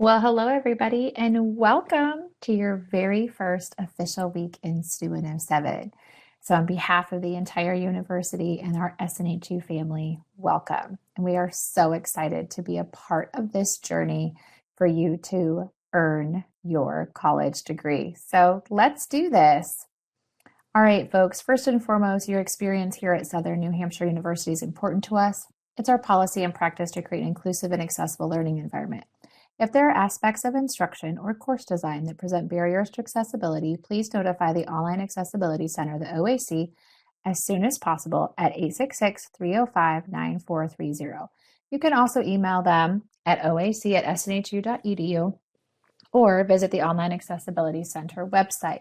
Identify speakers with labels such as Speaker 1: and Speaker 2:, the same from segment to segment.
Speaker 1: Well, hello everybody, and welcome to your very first official week in SNHU 107. So on behalf of the entire university and our SNHU family, welcome. And we are so excited to be a part of this journey for you to earn your college degree. So let's do this. All right, folks, first and foremost, your experience here at Southern New Hampshire University is important to us. It's our policy and practice to create an inclusive and accessible learning environment. If there are aspects of instruction or course design that present barriers to accessibility, please notify the Online Accessibility Center, the OAC, as soon as possible at 866-305-9430. You can also email them at oac@snhu.edu or visit the Online Accessibility Center website.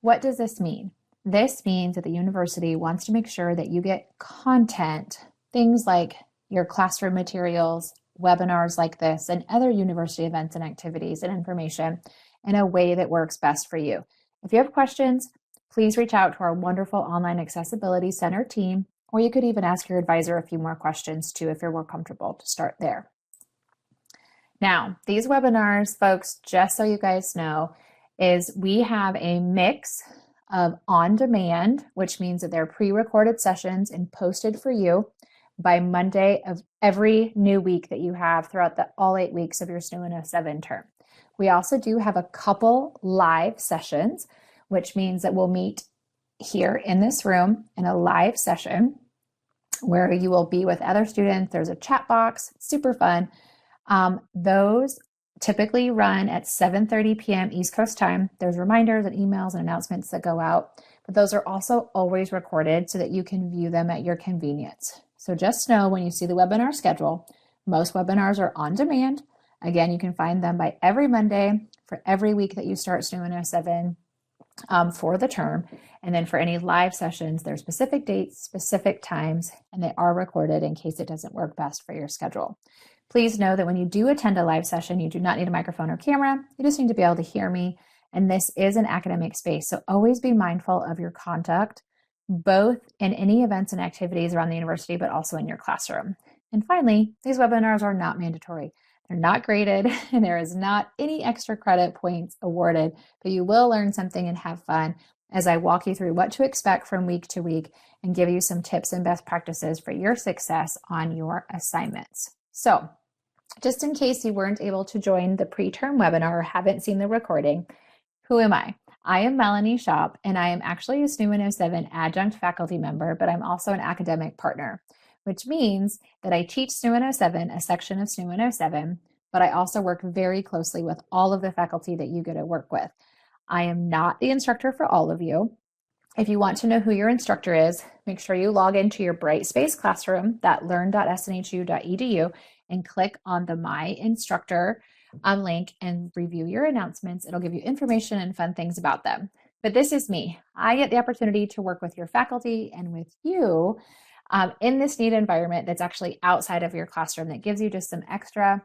Speaker 1: What does this mean? This means that the university wants to make sure that you get content, things like your classroom materials, webinars like this, and other university events and activities and information in a way that works best for you. If you have questions, please reach out to our wonderful Online Accessibility Center team, or you could even ask your advisor a few more questions too if you're more comfortable to start there. Now, these webinars, folks, just so you guys know, is we have a mix of on-demand, which means that they're pre-recorded sessions and posted for you by Monday of every new week that you have throughout all 8 weeks of your SNHU 107 term. We also do have a couple live sessions, which means that we'll meet here in this room in a live session where you will be with other students. There's a chat box, super fun. Those typically run at 7:30 p.m. East Coast time. There's reminders and emails and announcements that go out, but those are also always recorded so that you can view them at your convenience. So just know when you see the webinar schedule, most webinars are on demand. Again, you can find them by every Monday for every week that you start SNHU 107 for the term. And then for any live sessions, there are specific dates, specific times, and they are recorded in case it doesn't work best for your schedule. Please know that when you do attend a live session, you do not need a microphone or camera. You just need to be able to hear me. And this is an academic space, so always be mindful of your conduct, both in any events and activities around the university, but also in your classroom. And finally, these webinars are not mandatory. They're not graded, and there is not any extra credit points awarded, but you will learn something and have fun as I walk you through what to expect from week to week and give you some tips and best practices for your success on your assignments. So, just in case you weren't able to join the pre-term webinar or haven't seen the recording, who am I? I am Melanie Shop, and I am actually a SNHU 107 adjunct faculty member, but I'm also an academic partner, which means that I teach SNHU 107, a section of SNHU 107, but I also work very closely with all of the faculty that you get to work with. I am not the instructor for all of you. If you want to know who your instructor is, make sure you log into your Brightspace classroom, that learn.snhu.edu, and click on the My Instructor link and review your announcements. It'll give you information and fun things about them. But this is me. I get the opportunity to work with your faculty and with you in this neat environment that's actually outside of your classroom that gives you just some extra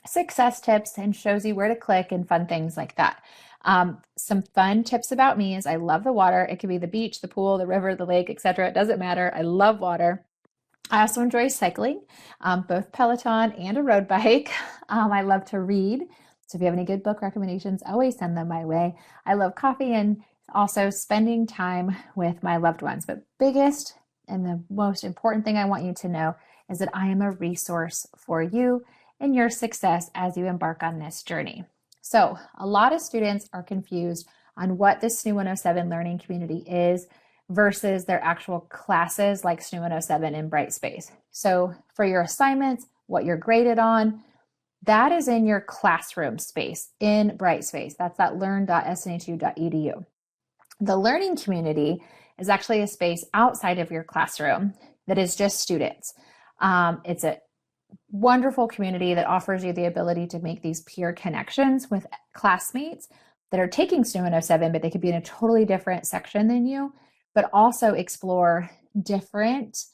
Speaker 1: success tips and shows you where to click and fun things like that. Some fun tips about me is I love the water. It could be the beach, the pool, the river, the lake, etc. It doesn't matter. I love water. I also enjoy cycling, both Peloton and a road bike. I love to read. So if you have any good book recommendations, always send them my way. I love coffee and also spending time with my loved ones. But biggest and the most important thing I want you to know is that I am a resource for you and your success as you embark on this journey. So a lot of students are confused on what the SNHU 107 learning community is versus their actual classes like SNHU 107 and Brightspace. So for your assignments, what you're graded on, that is in your classroom space in Brightspace. That's that learn.snhu.edu. The learning community is actually a space outside of your classroom that is just students. It's a wonderful community that offers you the ability to make these peer connections with classmates that are taking SNHU 107, but they could be in a totally different section than you, but also explore different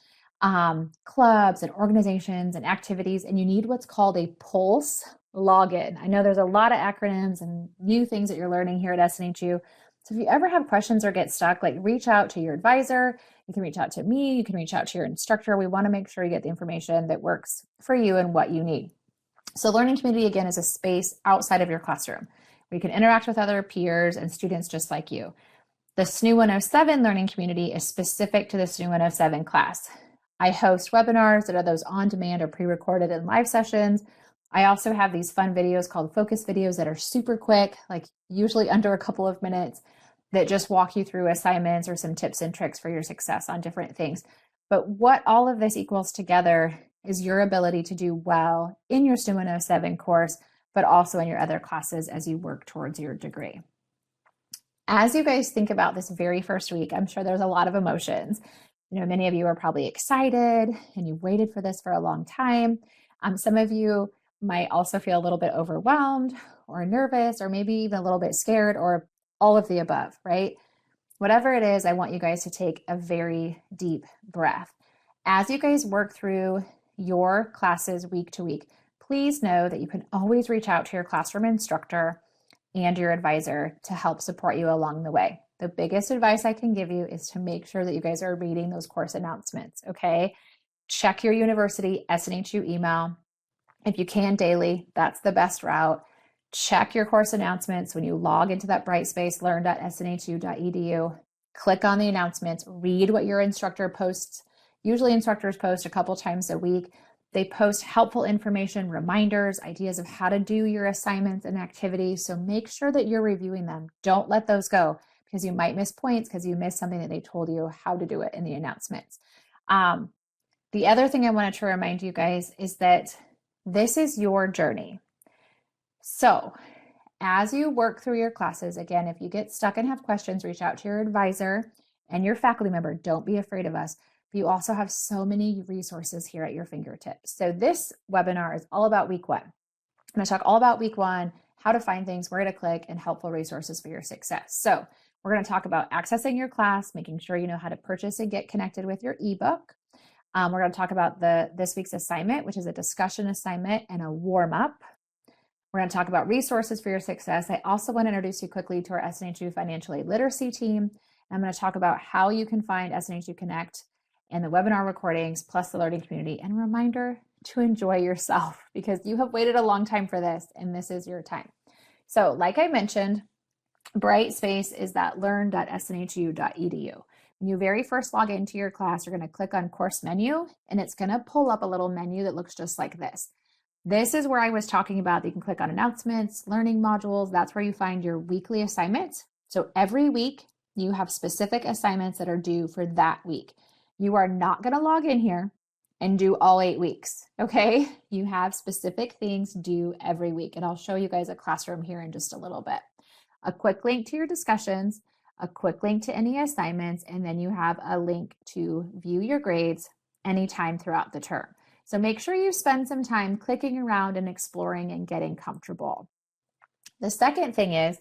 Speaker 1: clubs and organizations and activities. And you need what's called a Pulse login. I know there's a lot of acronyms and new things that you're learning here at SNHU. So if you ever have questions or get stuck, like reach out to your advisor. You can reach out to me. You can reach out to your instructor. We want to make sure you get the information that works for you and what you need. So learning community, again, is a space outside of your classroom where you can interact with other peers and students just like you. The SNHU 107 learning community is specific to the SNHU 107 class. I host webinars that are those on demand or pre-recorded and live sessions. I also have these fun videos called focus videos that are super quick, like usually under a couple of minutes, that just walk you through assignments or some tips and tricks for your success on different things. But what all of this equals together is your ability to do well in your SNHU 107 course, but also in your other classes as you work towards your degree. As you guys think about this very first week, I'm sure there's a lot of emotions. Many of you are probably excited and you've waited for this for a long time. Some of you might also feel a little bit overwhelmed or nervous, or maybe even a little bit scared, or all of the above, right? Whatever it is, I want you guys to take a very deep breath. As you guys work through your classes week to week, please know that you can always reach out to your classroom instructor and your advisor to help support you along the way. The biggest advice I can give you is to make sure that you guys are reading those course announcements, okay? Check your university SNHU email. If you can daily, that's the best route. Check your course announcements when you log into that Brightspace learn.snhu.edu. Click on the announcements, read what your instructor posts. Usually instructors post a couple times a week. They post helpful information, reminders, ideas of how to do your assignments and activities. So make sure that you're reviewing them. Don't let those go, because you might miss points because you missed something that they told you how to do it in the announcements. The other thing I wanted to remind you guys is that this is your journey. So as you work through your classes, again, if you get stuck and have questions, reach out to your advisor and your faculty member. Don't be afraid of us. But you also have so many resources here at your fingertips. So this webinar is all about week one. I'm going to talk all about week one, how to find things, where to click, and helpful resources for your success. So we're going to talk about accessing your class, making sure you know how to purchase and get connected with your ebook. We're going to talk about this week's assignment, which is a discussion assignment and a warm-up. We're going to talk about resources for your success. I also want to introduce you quickly to our SNHU Financial Literacy team. I'm going to talk about how you can find SNHU Connect and the webinar recordings, plus the learning community, and a reminder to enjoy yourself, because you have waited a long time for this, and this is your time. So like I mentioned, Brightspace is that learn.snhu.edu. When you very first log into your class, you're going to click on course menu, and it's going to pull up a little menu that looks just like this. This is where I was talking about. You can click on announcements, learning modules. That's where you find your weekly assignments. So every week you have specific assignments that are due for that week. You are not going to log in here and do all 8 weeks, okay? You have specific things due every week, and I'll show you guys a classroom here in just a little bit. A quick link to your discussions, a quick link to any assignments, and then you have a link to view your grades anytime throughout the term. So make sure you spend some time clicking around and exploring and getting comfortable. The second thing is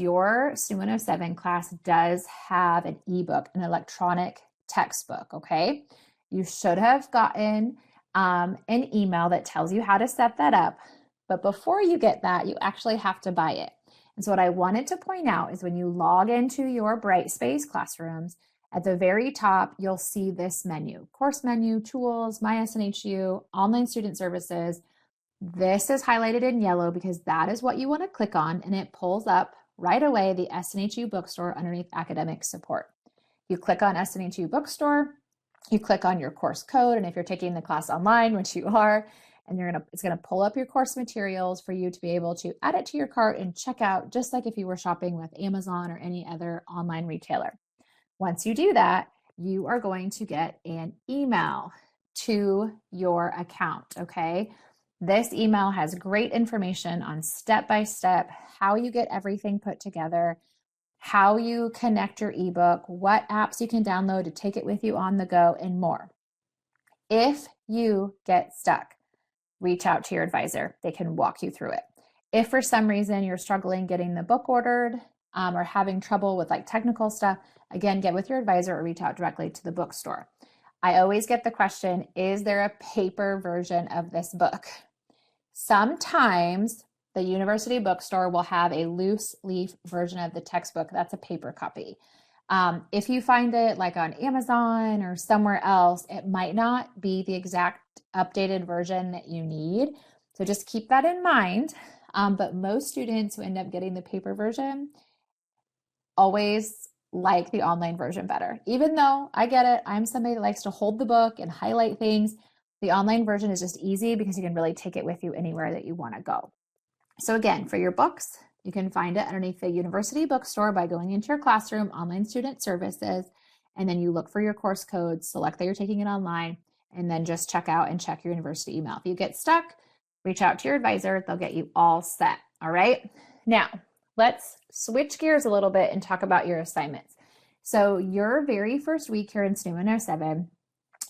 Speaker 1: your SNHU 107 class does have an ebook, an electronic textbook, okay? You should have gotten an email that tells you how to set that up, but before you get that, you actually have to buy it. And so what I wanted to point out is when you log into your Brightspace classrooms, at the very top, you'll see this menu, course menu, tools, My SNHU, online student services. This is highlighted in yellow because that is what you want to click on, and it pulls up right away the SNHU bookstore underneath academic support. You click on SNHU bookstore, you click on your course code, and if you're taking the class online, which you are, and it's going to pull up your course materials for you to be able to add it to your cart and check out, just like if you were shopping with Amazon or any other online retailer. Once you do that, you are going to get an email to your account, okay? This email has great information on step-by-step how you get everything put together, how you connect your ebook, what apps you can download to take it with you on the go, and more. If you get stuck, reach out to your advisor. They can walk you through it. If for some reason you're struggling getting the book ordered or having trouble with like technical stuff, again, get with your advisor or reach out directly to the bookstore. I always get the question, is there a paper version of this book? Sometimes the university bookstore will have a loose leaf version of the textbook. That's a paper copy. If you find it like on Amazon or somewhere else, it might not be the exact updated version that you need. So just keep that in mind. But most students who end up getting the paper version always like the online version better. Even though I get it, I'm somebody that likes to hold the book and highlight things. The online version is just easy because you can really take it with you anywhere that you want to go. So again, for your books, you can find it underneath the university bookstore by going into your classroom, online student services, and then you look for your course codes, select that you're taking it online, and then just check out and check your university email. If you get stuck, reach out to your advisor. They'll get you all set. All right. Now, let's switch gears a little bit and talk about your assignments. So your very first week here in SNHU 107,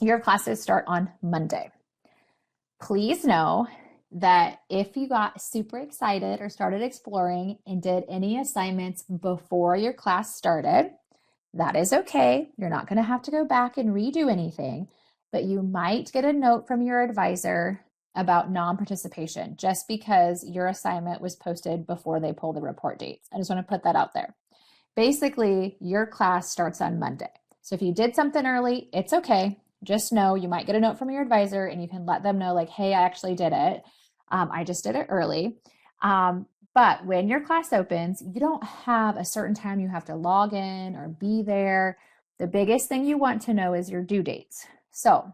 Speaker 1: your classes start on Monday. Please know that if you got super excited or started exploring and did any assignments before your class started, that is okay. You're not going to have to go back and redo anything, but you might get a note from your advisor about non-participation just because your assignment was posted before they pull the report dates. I just want to put that out there. Basically, your class starts on Monday. So if you did something early, it's okay. Just know you might get a note from your advisor and you can let them know like, hey, I actually did it. I just did it early. But when your class opens, you don't have a certain time you have to log in or be there. The biggest thing you want to know is your due dates. So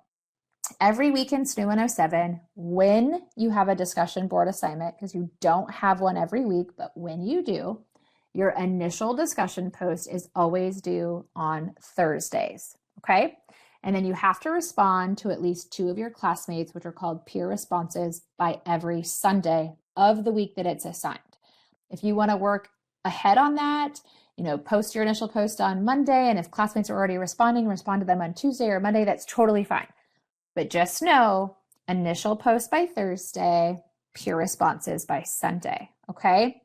Speaker 1: every week in SNHU 107, when you have a discussion board assignment, because you don't have one every week, but when you do, your initial discussion post is always due on Thursdays, okay? And then you have to respond to at least 2 of your classmates, which are called peer responses, by every Sunday of the week that it's assigned. If you want to work ahead on that, post your initial post on Monday, and if classmates are already responding, respond to them on Tuesday or Monday, that's totally fine. But just know, initial post by Thursday, peer responses by Sunday, okay?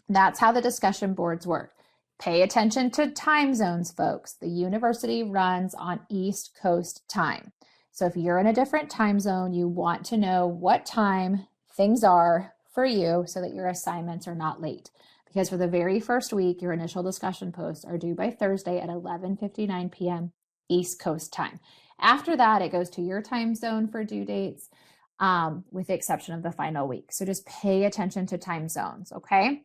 Speaker 1: That's how the discussion boards work. Pay attention to time zones, folks. The university runs on East Coast time. So if you're in a different time zone, you want to know what time things are for you so that your assignments are not late. Because for the very first week, your initial discussion posts are due by Thursday at 11:59 p.m. East Coast time. After that, it goes to your time zone for due dates, with the exception of the final week. So just pay attention to time zones, okay?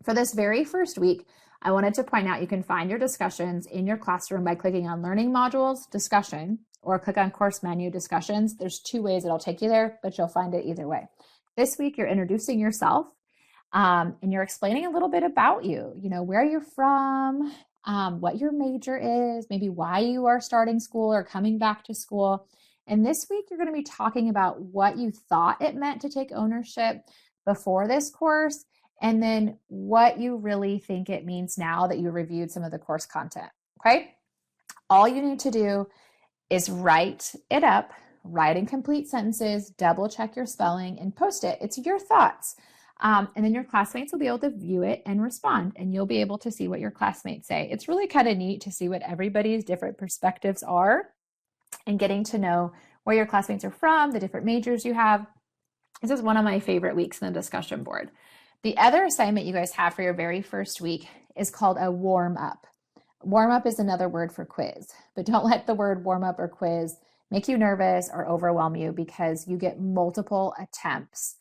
Speaker 1: For this very first week, I wanted to point out you can find your discussions in your classroom by clicking on Learning Modules, Discussion, or click on Course Menu, Discussions. There's 2 ways it'll take you there, but you'll find it either way. This week, you're introducing yourself, and you're explaining a little bit about you, where you're from, what your major is, maybe why you are starting school or coming back to school. And this week, you're going to be talking about what you thought it meant to take ownership before this course, and then what you really think it means now that you reviewed some of the course content, okay? All you need to do is write it up, write in complete sentences, double check your spelling, and post it. It's your thoughts. And then your classmates will be able to view it and respond, and you'll be able to see what your classmates say. It's really kind of neat to see what everybody's different perspectives are and getting to know where your classmates are from, the different majors you have. This is one of my favorite weeks in the discussion board. The other assignment you guys have for your very first week is called a warm-up. Warm-up is another word for quiz, but don't let the word warm-up or quiz make you nervous or overwhelm you because you get multiple attempts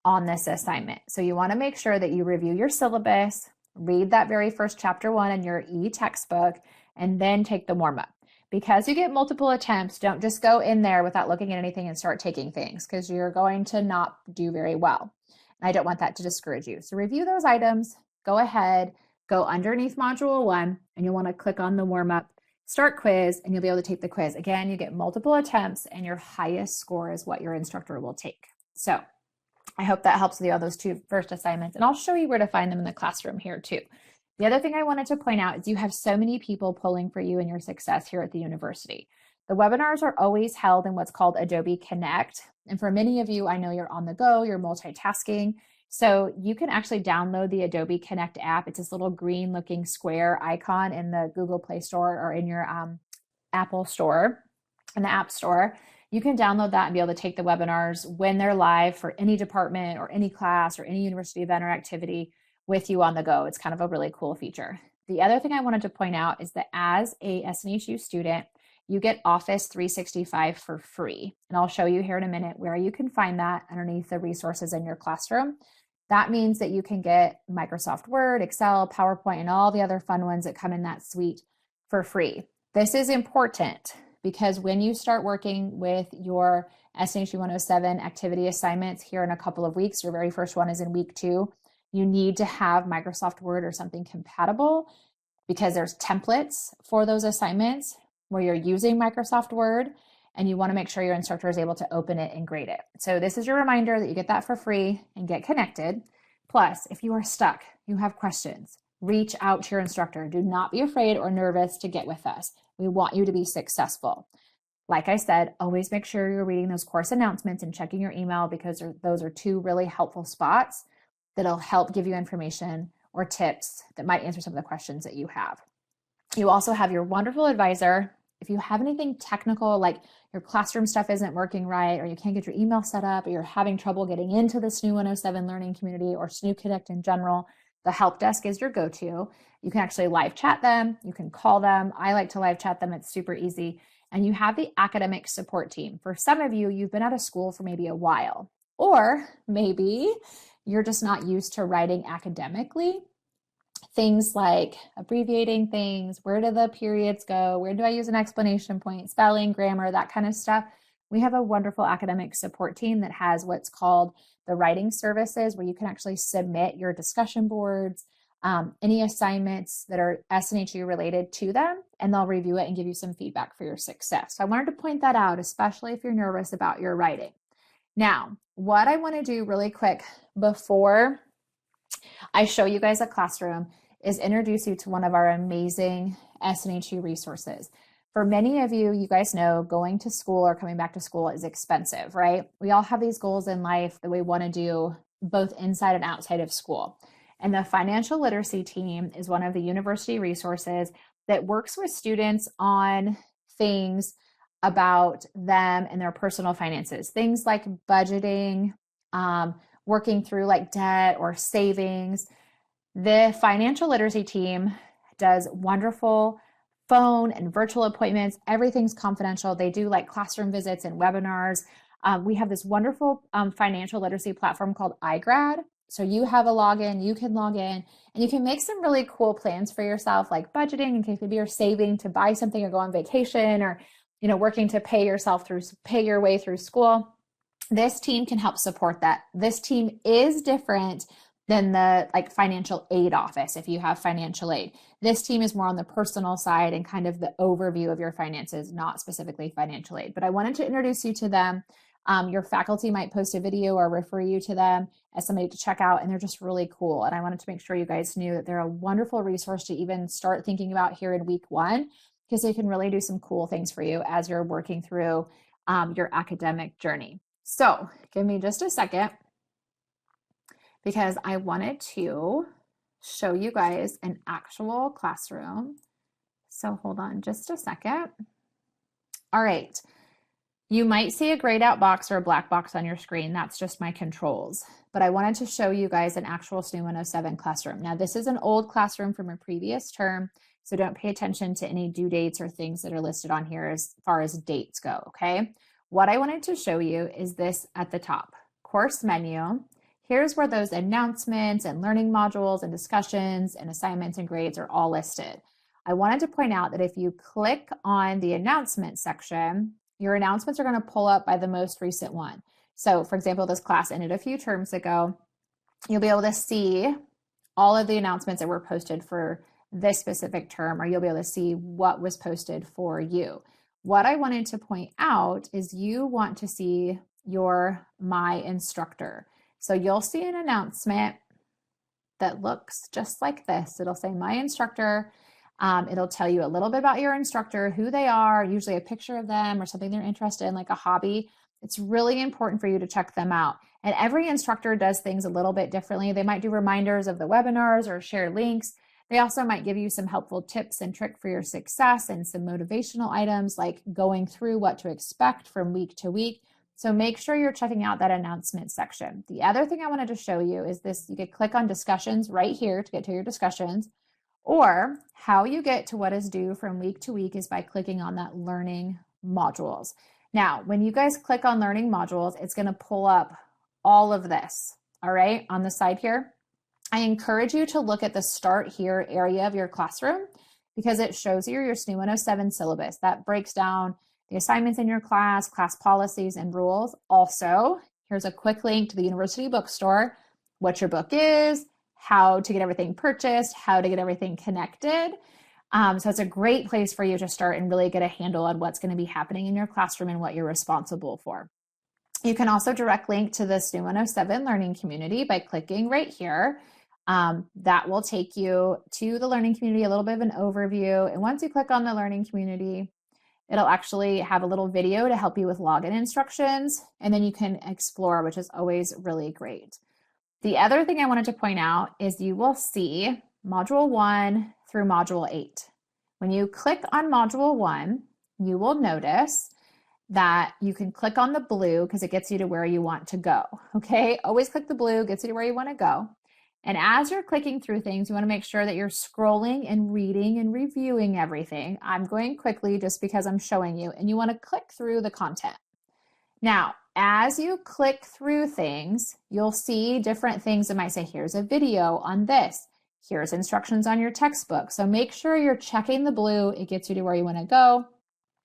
Speaker 1: on this assignment. So you want to make sure that you review your syllabus, read that very first chapter 1 in your e-textbook, and then take the warm-up. Because you get multiple attempts, don't just go in there without looking at anything and start taking things because you're going to not do very well. I don't want that to discourage you. So review those items, go ahead, go underneath module 1, and you'll want to click on the warm-up, start quiz, and you'll be able to take the quiz. Again, you get multiple attempts and your highest score is what your instructor will take. So I hope that helps with you on those 2 first assignments, and I'll show you where to find them in the classroom here too. The other thing I wanted to point out is you have so many people pulling for you and your success here at the university. The webinars are always held in what's called Adobe Connect. And for many of you, I know you're on the go, you're multitasking. So you can actually download the Adobe Connect app. It's this little green looking square icon in the Google Play Store or in your Apple Store, in the App Store. You can download that and be able to take the webinars when they're live for any department or any class or any university event or activity with you on the go. It's kind of a really cool feature. The other thing I wanted to point out is that as a SNHU student, you get Office 365 for free. And I'll show you here in a minute where you can find that underneath the resources in your classroom. That means that you can get Microsoft Word, Excel, PowerPoint, and all the other fun ones that come in that suite for free. This is important because when you start working with your SNHU 107 activity assignments here in a couple of weeks, your very first one is in week 2, you need to have Microsoft Word or something compatible because there's templates for those assignments where you're using Microsoft Word and you want to make sure your instructor is able to open it and grade it. So this is your reminder that you get that for free and get connected. Plus, if you are stuck, you have questions, reach out to your instructor. Do not be afraid or nervous to get with us. We want you to be successful. Like I said, always make sure you're reading those course announcements and checking your email because those are 2 really helpful spots that'll help give you information or tips that might answer some of the questions that you have. You also have your wonderful advisor. If you have anything technical, like your classroom stuff isn't working right, or you can't get your email set up, or you're having trouble getting into the SNHU 107 learning community or SNHU Connect in general, the help desk is your go-to. You can actually live chat them. You can call them. I like to live chat them. It's super easy. And you have the academic support team. For some of you, you've been out of school for maybe a while, or maybe you're just not used to writing academically. Things like abbreviating things, where do the periods go, where do I use an explanation point, spelling, grammar, that kind of stuff. We have a wonderful academic support team that has what's called the writing services, where you can actually submit your discussion boards, any assignments that are SNHU related to them, and they'll review it and give you some feedback for your success. So I wanted to point that out, especially if you're nervous about your writing. Now, what I want to do really quick before I show you guys a classroom is introduce you to one of our amazing SNHU resources. For many of you, you guys know going to school or coming back to school is expensive, right? We all have these goals in life that we want to do both inside and outside of school. And the financial literacy team is one of the university resources that works with students on things about them and their personal finances, things like budgeting, working through like debt or savings. The financial literacy team does wonderful phone and virtual appointments. Everything's confidential. They do like classroom visits and webinars. We have this wonderful financial literacy platform called iGrad. So you have a login, you can log in, and you can make some really cool plans for yourself, like budgeting in case maybe you're saving to buy something or go on vacation, or working to pay your way through school. This team can help support that. This team is different than the financial aid office if you have financial aid. This team is more on the personal side and kind of the overview of your finances, not specifically financial aid. But I wanted to introduce you to them. Your faculty might post a video or refer you to them as somebody to check out, and they're just really cool. And I wanted to make sure you guys knew that they're a wonderful resource to even start thinking about here in week 1, because they can really do some cool things for you as you're working through your academic journey. So give me just a second, because I wanted to show you guys an actual classroom. So hold on just a second. All right. You might see a grayed out box or a black box on your screen. That's just my controls. But I wanted to show you guys an actual SNHU 107 classroom. Now, this is an old classroom from a previous term, so don't pay attention to any due dates or things that are listed on here as far as dates go, okay? What I wanted to show you is this at the top, course menu. Here's where those announcements and learning modules and discussions and assignments and grades are all listed. I wanted to point out that if you click on the announcement section, your announcements are going to pull up by the most recent one. So for example, this class ended a few terms ago. You'll be able to see all of the announcements that were posted for this specific term, or you'll be able to see what was posted for you. What I wanted to point out is you want to see your My Instructor. So you'll see an announcement that looks just like this. It'll say My Instructor. It'll tell you a little bit about your instructor, who they are, usually a picture of them or something they're interested in, like a hobby. It's really important for you to check them out. And every instructor does things a little bit differently. They might do reminders of the webinars or share links. They also might give you some helpful tips and tricks for your success and some motivational items like going through what to expect from week to week. So make sure you're checking out that announcement section. The other thing I wanted to show you is this. You could click on discussions right here to get to your discussions, Or how you get to what is due from week to week is by clicking on that learning modules. Now, when you guys click on learning modules, it's going to pull up all of this, all right, on the side here. I encourage you to look at the start here area of your classroom because it shows you your SNHU 107 syllabus. That breaks down the assignments in your class, class policies, and rules. Also, here's a quick link to the university bookstore, what your book is, how to get everything purchased, how to get everything connected. So it's a great place for you to start and really get a handle on what's going to be happening in your classroom and what you're responsible for. You can also direct link to the SNHU 107 learning community by clicking right here. That will take you to the learning community, a little bit of an overview. And once you click on the learning community, it'll actually have a little video to help you with login instructions. And then you can explore, which is always really great. The other thing I wanted to point out is you will see Module 1 through Module 8. When you click on Module 1, you will notice that you can click on the blue because it gets you to where you want to go, okay? Always click the blue, gets you to where you want to go. And as you're clicking through things, you want to make sure that you're scrolling and reading and reviewing everything. I'm going quickly just because I'm showing you, and you want to click through the content. Now, as you click through things, you'll see different things that might say, here's a video on this. Here's instructions on your textbook. So make sure you're checking the blue. It gets you to where you want to go,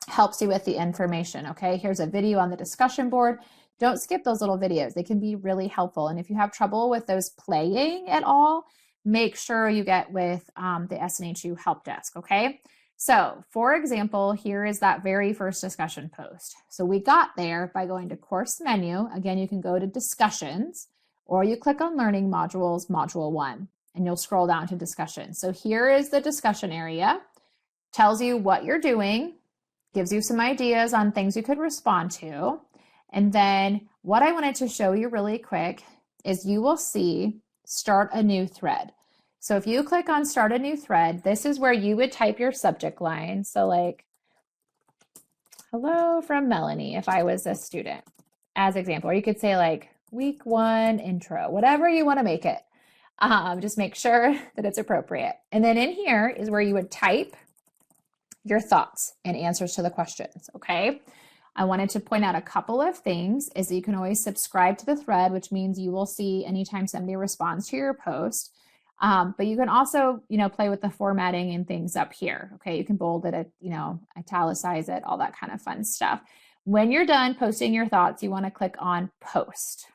Speaker 1: helps you with the information, okay? Here's a video on the discussion board. Don't skip those little videos. They can be really helpful. And if you have trouble with those playing at all, make sure you get with the SNHU help desk, okay? So for example, here is that very first discussion post. So we got there by going to course menu. Again, you can go to discussions, or you click on learning modules, module 1, and you'll scroll down to discussion. So here is the discussion area, tells you what you're doing, gives you some ideas on things you could respond to. And then what I wanted to show you really quick is you will see start a new thread. So if you click on start a new thread, this is where you would type your subject line. So like, hello from Melanie, if I was a student, as example, or you could say like week 1 intro, whatever you want to make it. Just make sure that it's appropriate. And then in here is where you would type your thoughts and answers to the questions, okay? I wanted to point out a couple of things is that you can always subscribe to the thread, which means you will see anytime somebody responds to your post. But you can also, play with the formatting and things up here. Okay, you can bold it, italicize it, all that kind of fun stuff. When you're done posting your thoughts, you want to click on post.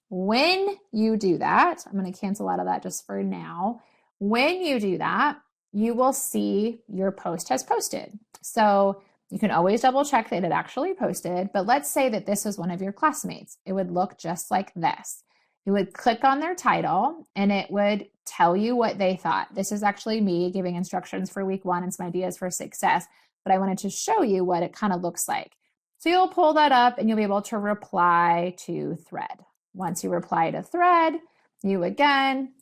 Speaker 1: When you do that, I'm going to cancel out of that just for now. When you do that, you will see your post has posted. So you can always double check that it actually posted, but let's say that this is one of your classmates. It would look just like this. You would click on their title and it would tell you what they thought. This is actually me giving instructions for week 1 and some ideas for success, but I wanted to show you what it kind of looks like. So you'll pull that up and you'll be able to reply to thread. Once you reply to thread, you again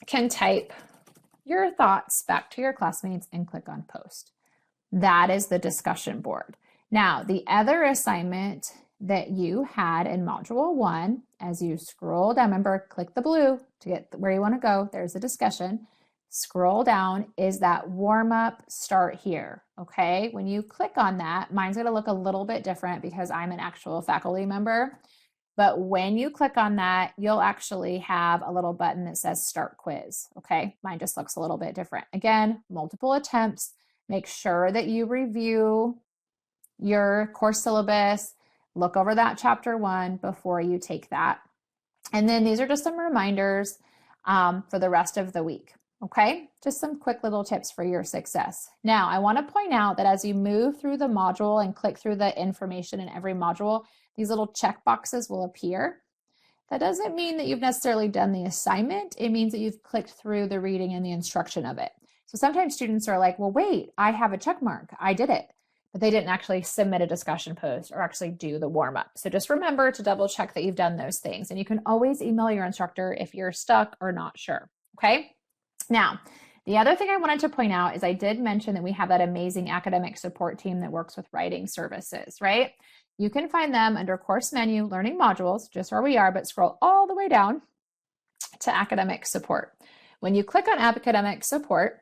Speaker 1: can type your thoughts back to your classmates and click on post. That is the discussion board. Now, the other assignment that you had in module 1, as you scroll down, remember, click the blue to get where you want to go. There's a discussion. Scroll down is that warm up start here. Okay. When you click on that, mine's going to look a little bit different because I'm an actual faculty member. But when you click on that, you'll actually have a little button that says start quiz. Okay. Mine just looks a little bit different. Again, multiple attempts. Make sure that you review your course syllabus, look over that chapter 1 before you take that. And then these are just some reminders for the rest of the week. Okay, just some quick little tips for your success. Now, I want to point out that as you move through the module and click through the information in every module, these little check boxes will appear. That doesn't mean that you've necessarily done the assignment. It means that you've clicked through the reading and the instruction of it. So sometimes students are like, well, wait, I have a check mark. I did it, but they didn't actually submit a discussion post or actually do the warm up. So just remember to double check that you've done those things. And you can always email your instructor if you're stuck or not sure. Okay. Now, the other thing I wanted to point out is I did mention that we have that amazing academic support team that works with writing services, right? You can find them under course menu, learning modules, just where we are, but scroll all the way down to academic support. When you click on academic support,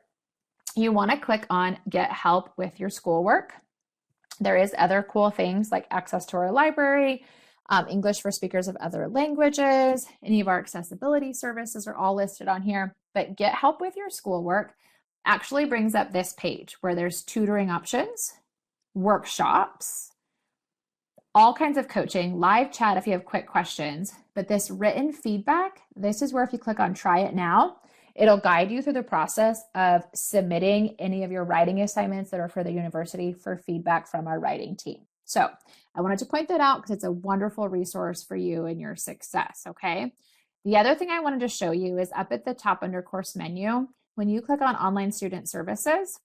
Speaker 1: you want to click on Get Help with Your Schoolwork. There is other cool things like access to our library, English for speakers of other languages, any of our accessibility services are all listed on here. But Get Help with Your Schoolwork actually brings up this page where there's tutoring options, workshops, all kinds of coaching, live chat if you have quick questions. But this written feedback, this is where if you click on Try It Now, it'll guide you through the process of submitting any of your writing assignments that are for the university for feedback from our writing team. So I wanted to point that out because it's a wonderful resource for you and your success, okay? The other thing I wanted to show you is up at the top under course menu, when you click on online student services,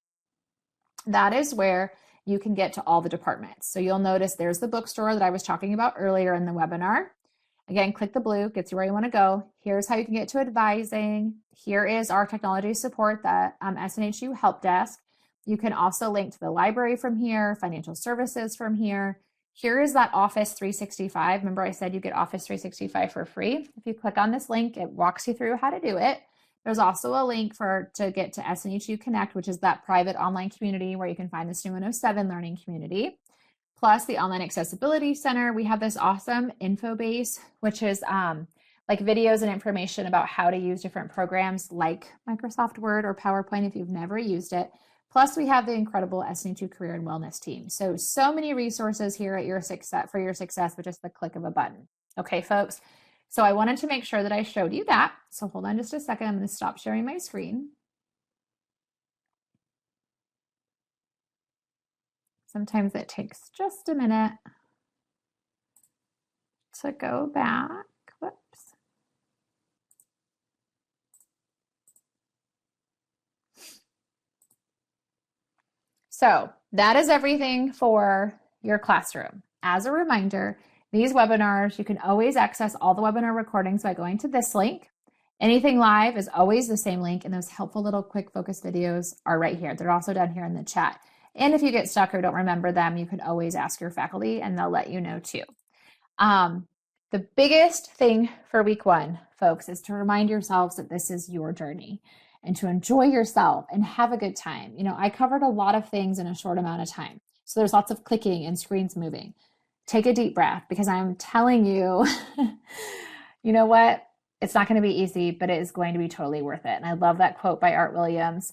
Speaker 1: that is where you can get to all the departments. So you'll notice there's the bookstore that I was talking about earlier in the webinar. Again, click the blue, gets you where you want to go. Here's how you can get to advising. Here is our technology support, the SNHU help desk. You can also link to the library from here, financial services from here. Here is that Office 365. Remember I said you get Office 365 for free. If you click on this link, it walks you through how to do it. There's also a link to get to SNHU Connect, which is that private online community where you can find the SNHU 107 learning community. Plus the Online Accessibility Center, we have this awesome info base, which is like videos and information about how to use different programs like Microsoft Word or PowerPoint if you've never used it. Plus we have the incredible SNHU Career and Wellness team. So many resources here at for your success with just the click of a button. Okay, folks. So I wanted to make sure that I showed you that. So hold on just a second. I'm going to stop sharing my screen. Sometimes it takes just a minute to go back. Whoops. So that is everything for your classroom. As a reminder, these webinars, you can always access all the webinar recordings by going to this link. Anything live is always the same link, and those helpful little quick focus videos are right here. They're also down here in the chat. And if you get stuck or don't remember them, you can always ask your faculty and they'll let you know too. The biggest thing for week one, folks, is to remind yourselves that this is your journey and to enjoy yourself and have a good time. You know, I covered a lot of things in a short amount of time. So there's lots of clicking and screens moving. Take a deep breath because I'm telling you, you know what? It's not going to be easy, but it is going to be totally worth it. And I love that quote by Art Williams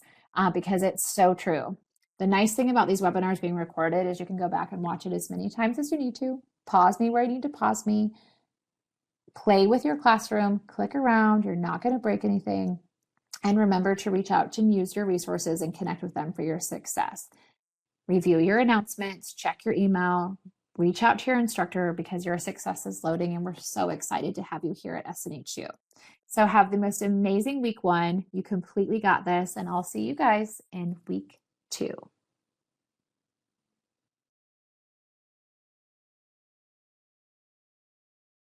Speaker 1: because it's so true. The nice thing about these webinars being recorded is you can go back and watch it as many times as you need to. Pause me where you need to pause me. Play with your classroom. Click around. You're not going to break anything. And remember to reach out and use your resources and connect with them for your success. Review your announcements. Check your email. Reach out to your instructor because your success is loading and we're so excited to have you here at SNHU. So have the most amazing week one. You completely got this and I'll see you guys in week 2.